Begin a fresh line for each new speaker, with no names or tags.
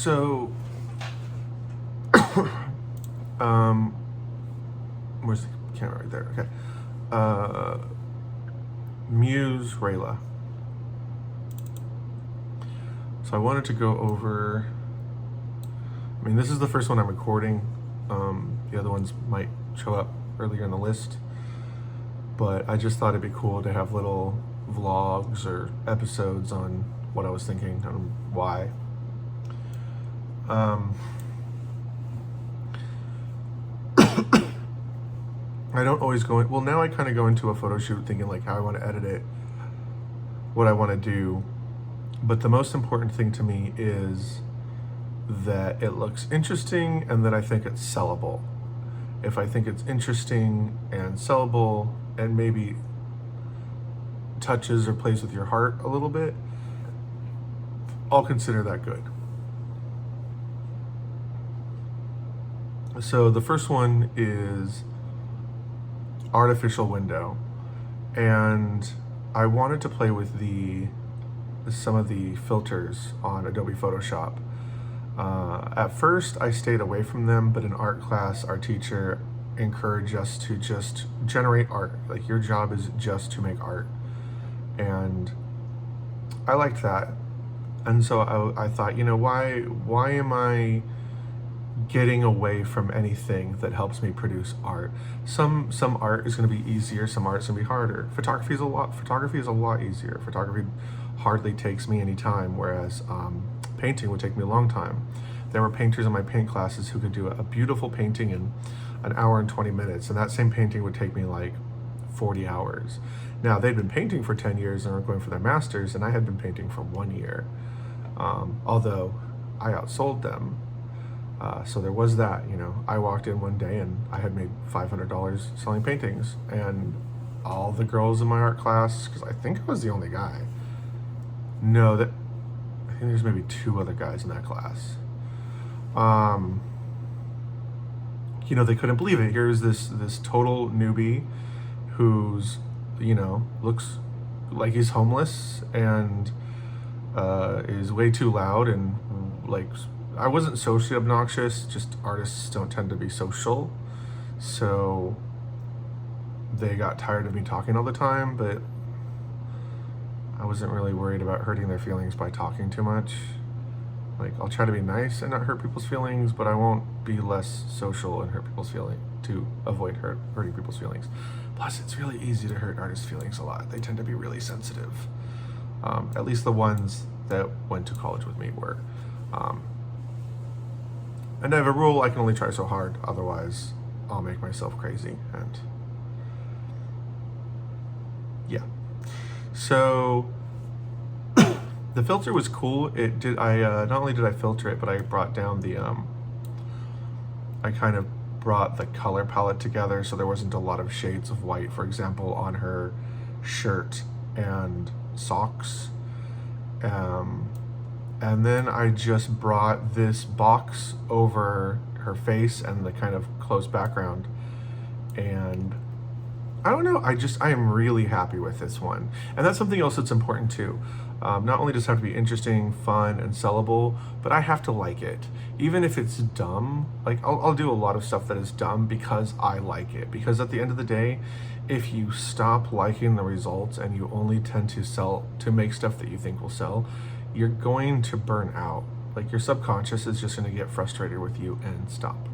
So, where's the camera? Right there. Okay. Muse Reila. So I wanted to go over. I mean, this is the first one I'm recording. The other ones might show up earlier in the list, but I just thought it'd be cool to have little vlogs or episodes on what I was thinking and why. I don't always go in, well, now I kind of go into a photo shoot thinking like how I want to edit it, what I want to do, but the most important thing to me is that it looks interesting and that I think it's sellable. If I think it's interesting and sellable and maybe touches or plays with your heart a little bit, I'll consider that good. So the first one is artificial window, and I wanted to play with some of the filters on Adobe Photoshop. At first I stayed away from them, but in art class our teacher encouraged us to just generate art. Like, your job is just to make art, and I liked that. And so I thought, you know, why am I getting away from anything that helps me produce art? Some art is going to be easier, some art is going to be harder. Photography is a lot easier. Photography hardly takes me any time, whereas painting would take me a long time. There were painters in my paint classes who could do a beautiful painting in an hour and 20 minutes, and that same painting would take me like 40 hours. Now, they'd been painting for 10 years and were going for their masters, and I had been painting for 1 year, although I outsold them. So there was that, you know. I walked in one day and I had made $500 selling paintings, and all the girls in my art class, because I think I was the only guy. No, I think there's maybe 2 other guys in that class. You know, they couldn't believe it. Here's this total newbie who's, you know, looks like he's homeless and is way too loud, and like, I wasn't socially obnoxious, just artists don't tend to be social, so they got tired of me talking all the time, but I wasn't really worried about hurting their feelings by talking too much. Like, I'll try to be nice and not hurt people's feelings, but I won't be less social and hurt people's feelings to avoid hurting people's feelings. Plus, it's really easy to hurt artists' feelings a lot. They tend to be really sensitive. At least the ones that went to college with me were. And I have a rule: I can only try so hard, otherwise I'll make myself crazy. And yeah. So the filter was cool. Not only did I filter it, but I brought down I kind of brought the color palette together, so there wasn't a lot of shades of white, for example, on her shirt and socks. And then I just brought this box over her face and the kind of closed background. And I don't know, I am really happy with this one. And that's something else that's important too. Not only does it have to be interesting, fun, and sellable, but I have to like it. Even if it's dumb, like I'll do a lot of stuff that is dumb because I like it. Because at the end of the day, if you stop liking the results and you only tend to make stuff that you think will sell, you're going to burn out. Like, your subconscious is just going to get frustrated with you and stop.